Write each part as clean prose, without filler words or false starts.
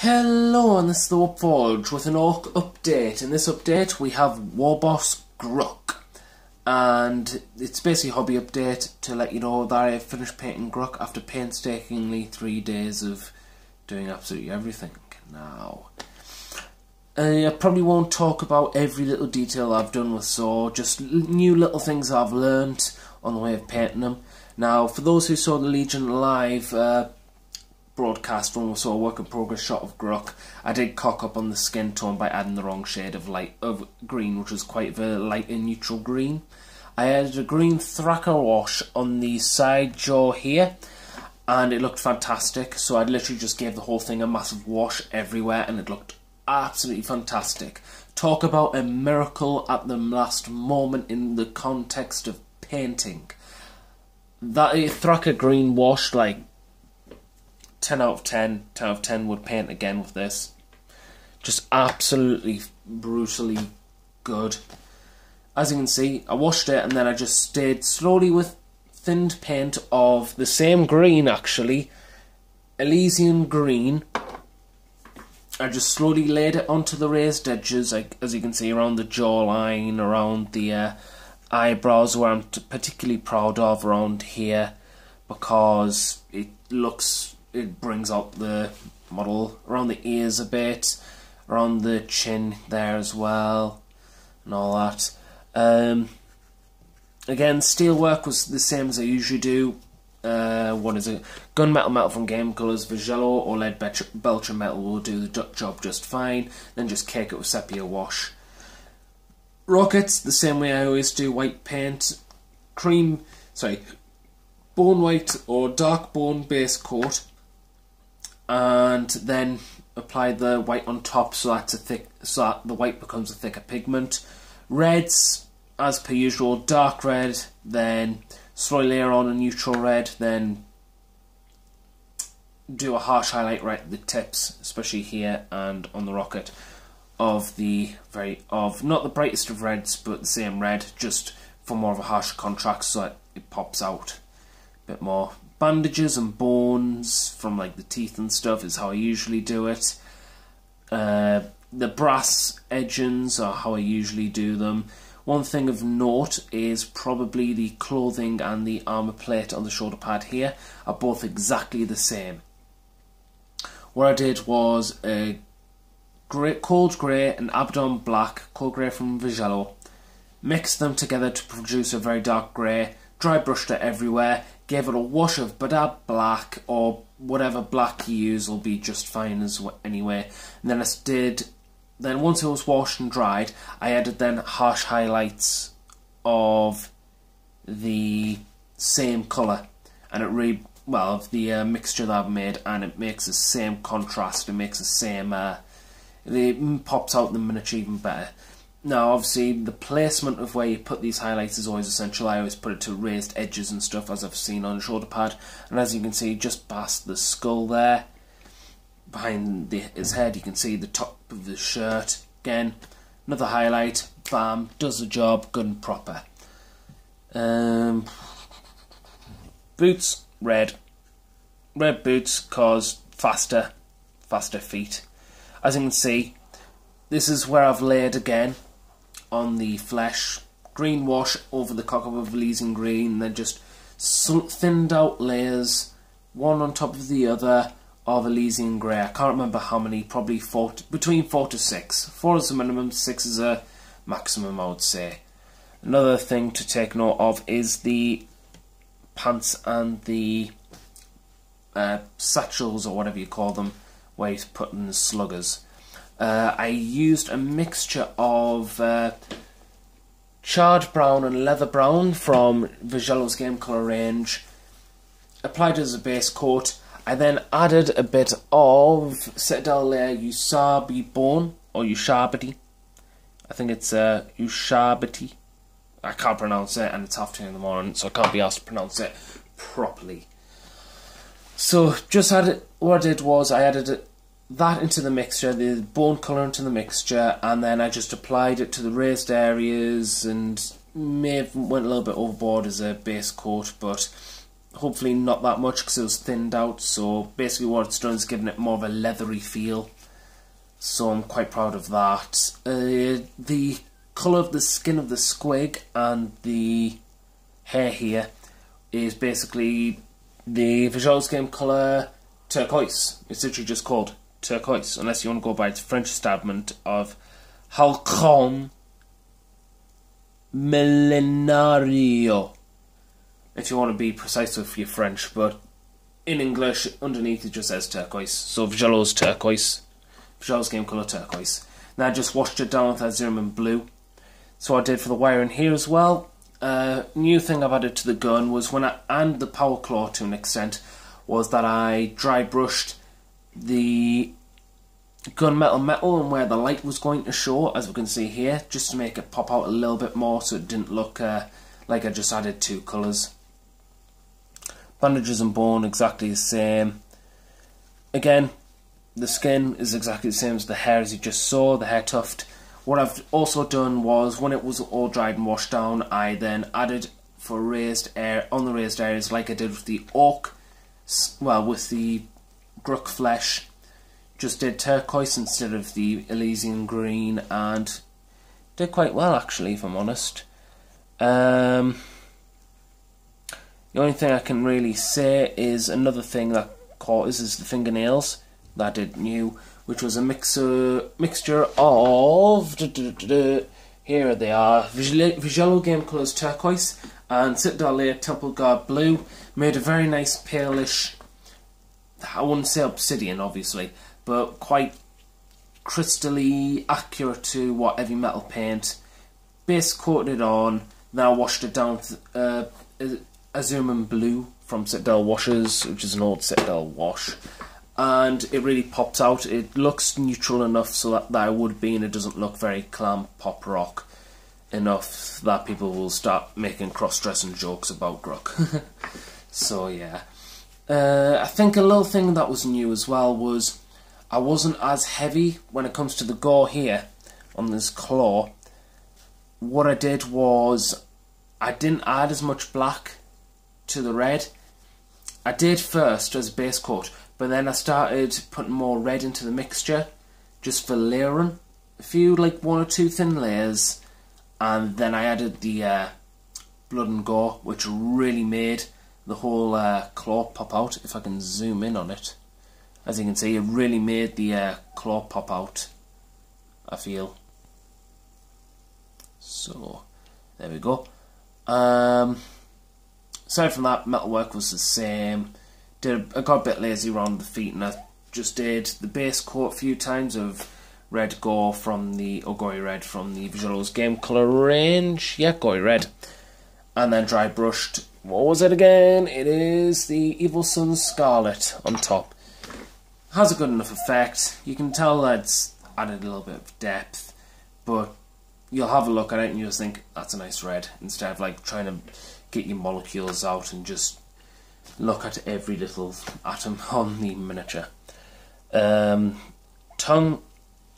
Hello, and this is the Warboss with an Ork update. In this update we have Warboss Grukk, and it's basically a hobby update to let you know that I finished painting Grukk after painstakingly 3 days of doing absolutely everything. Now, I probably won't talk about every little detail I've done with Saw, just new little things I've learnt on the way of painting them. Now, for those who saw the Legion Live broadcast when we saw a work in progress shot of Grukk, I did cock up on the skin tone by adding the wrong shade of green, which was quite a light and neutral green. I added a green Thracker wash on the side jaw here, and it looked fantastic. So I literally just gave the whole thing a massive wash everywhere, and it looked absolutely fantastic. Talk about a miracle at the last moment in the context of painting. That Thracker green wash, like 10 out of 10, 10 out of 10 would paint again with this. Just absolutely brutally good. As you can see, I washed it and then I just stayed slowly with thinned paint of the same green, actually, Elysian green. I just slowly laid it onto the raised edges, like, as you can see, around the jawline, around the eyebrows, where I'm particularly proud of, around here, because it brings out the model, around the ears a bit, around the chin there as well, and all that. Again, steel work was the same as I usually do. What is it? Gunmetal metal from Game Colours, Vigello or lead Belcher metal will do the job just fine. Then just cake it with sepia wash. Rockets, the same way I always do, white paint, bone white or dark bone base coat, and then apply the white on top so that the white becomes a thicker pigment. Reds, as per usual, dark red, then slowly layer on a neutral red, then do a harsh highlight right at the tips, especially here and on the rocket, of not the brightest of reds, but the same red, just for more of a harsh contrast so that it pops out a bit more. Bandages and bones from like the teeth and stuff is how I usually do it. The brass edgings are how I usually do them. One thing of note is probably the clothing and the armour plate on the shoulder pad here are both exactly the same. What I did was a cold grey and Abaddon black, cold grey from Vigello, mixed them together to produce a very dark grey, dry brushed it everywhere, gave it a wash of Badab black, or whatever black you use will be just fine anyway. And then once it was washed and dried, I added then harsh highlights of the same colour, and it really, well, of the mixture that I've made, and it makes the same contrast, it makes the same, it pops out the miniature even better. Now, obviously, the placement of where you put these highlights is always essential. I always put it to raised edges and stuff, as I've seen on the shoulder pad. And as you can see, just past the skull there, behind his head, you can see the top of the shirt. Again, another highlight, bam, does the job, good and proper. Boots, red. Red boots cause faster feet. As you can see, this is where I've laid again on the flesh, green wash over the cock of Elysian green, and then just thinned out layers, one on top of the other, of Elysian grey. I can't remember how many, probably between 4 to 6. 4 is the minimum, 6 is a maximum, I would say. Another thing to take note of is the pants and the satchels, or whatever you call them, where you put in the sluggers. I used a mixture of charred brown and leather brown from Vigello's Game Colour range, applied it as a base coat. I then added a bit of Citadel layer Usabi bone, or Ushabati. I think it's Ushabati. I can't pronounce it, and it's 2:30 in the morning, so I can't be asked to pronounce it properly. So just what I did was I added that into the mixture, the bone colour into the mixture, and then I just applied it to the raised areas, and may have went a little bit overboard as a base coat, but hopefully not that much because it was thinned out. So basically what it's done is given it more of a leathery feel. So I'm quite proud of that. The colour of the skin of the squig and the hair here is basically the Visuals game colour turquoise. It's literally just called turquoise, unless you want to go by its French statement of Halcon Millenario, if you want to be precise with your French, but in English underneath it just says turquoise. So Visuals turquoise, Visuals game colour turquoise. Now I just washed it down with Azurum and blue. So I did for the wiring here as well. New thing I've added to the gun was and the power claw to an extent, was that I dry brushed the gunmetal and where the light was going to show, as we can see here, just to make it pop out a little bit more so it didn't look like I just added two colours. Bandages and bone exactly the same. Again, the skin is exactly the same as the hair, as you just saw, the hair tuft. What I've also done was, when it was all dried and washed down, I then added for raised air on the raised areas, like I did with the orc, well, with the Grukk flesh. Just did turquoise instead of the Elysian green, and did quite well actually, if I'm honest. The only thing I can really say is another thing that caught is the fingernails that I did new, which was a mixture of here they are, Visual game colours turquoise and Citadel layer Temple Guard blue. Made a very nice palish, I wouldn't say obsidian obviously, but quite crystally accurate to what heavy metal paint. Base coated it on, then I washed it down with Azurum blue from Citadel Washes, which is an old Citadel wash, and it really pops out. It looks neutral enough so that I would be, and it doesn't look very clam pop rock enough that people will start making cross-dressing jokes about Grukk. So yeah. I think a little thing that was new as well was I wasn't as heavy when it comes to the gore here on this claw. What I did was I didn't add as much black to the red. I did first as a base coat, but then I started putting more red into the mixture just for layering. A few, like one or two thin layers, and then I added the blood and gore, which really made the whole claw pop out. If I can zoom in on it, as you can see, it really made the claw pop out, I feel. So there we go. Aside from that, metalwork was the same. I got a bit lazy around the feet, and I just did the base coat a few times of red gore from the gory red from the Visuals game colour range. Yeah, gory red, and then dry brushed. What was it again? It is the Evil Sunz Scarlet on top. Has a good enough effect. You can tell that's added a little bit of depth, but you'll have a look at it and you'll think that's a nice red, instead of like trying to get your molecules out and just look at every little atom on the miniature.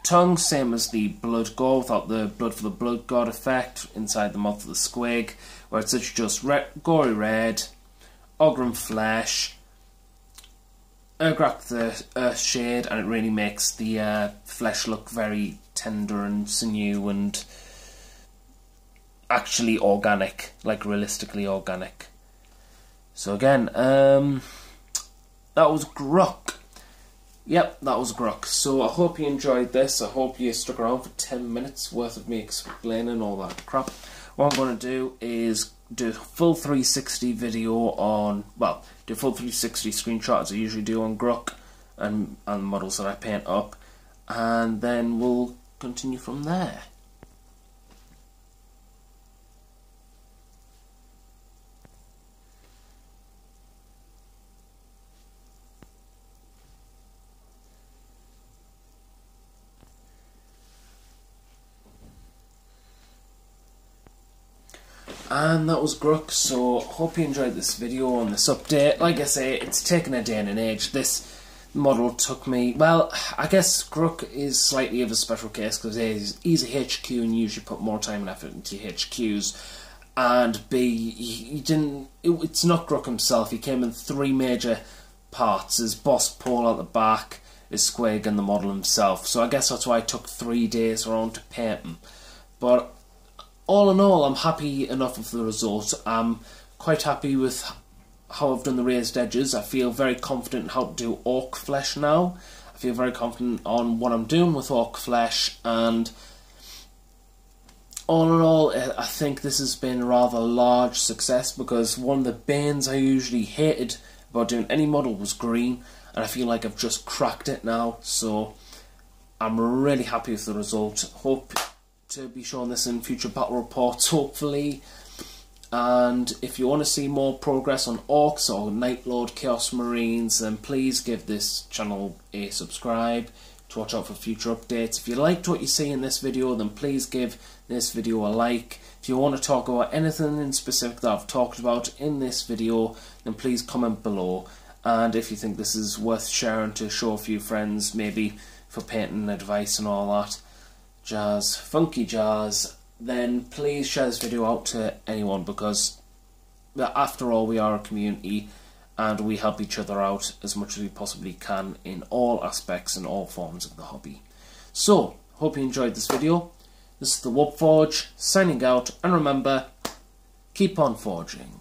Tongue, same as the blood gore, without the blood for the blood god effect inside the mouth of the squig, where it's just gory red, Ogrim flesh, Urgrok the earth shade, and it really makes the flesh look very tender and sinew and actually organic, like realistically organic. So again, that was Grukk. Yep, that was Grukk. So I hope you enjoyed this. I hope you stuck around for 10 minutes worth of me explaining all that crap. What I'm going to do is do a full 360 video on, well, do a full 360 screenshot as I usually do on Grukk and models that I paint up, and then we'll continue from there. And that was Grukk. So hope you enjoyed this video on this update. Like I say, it's taken a day and an age. This model took me, well, I guess Grukk is slightly of a special case because he's a HQ and you usually put more time and effort into HQs. and B, it's not Grukk himself. He came in 3 major parts: his boss pole at the back, his squig, and the model himself. So I guess that's why it took 3 days around to paint him. But all in all, I'm happy enough with the result. I'm quite happy with how I've done the raised edges. I feel very confident in how to do orc flesh now. I feel very confident on what I'm doing with orc flesh, and all in all, I think this has been a rather large success, because one of the banes I usually hated about doing any model was green, and I feel like I've just cracked it now. So I'm really happy with the result. Hope to be showing this in future battle reports, hopefully. And if you want to see more progress on Orks or Night Lord Chaos Marines, then please give this channel a subscribe to watch out for future updates. If you liked what you see in this video, then please give this video a like. If you want to talk about anything in specific that I've talked about in this video, then please comment below. And if you think this is worth sharing to show a few friends, maybe for painting advice and all that jazz, funky jazz, then please share this video out to anyone, because after all, we are a community and we help each other out as much as we possibly can in all aspects and all forms of the hobby. So, hope you enjoyed this video. This is the Warboss signing out, and remember, keep on forging.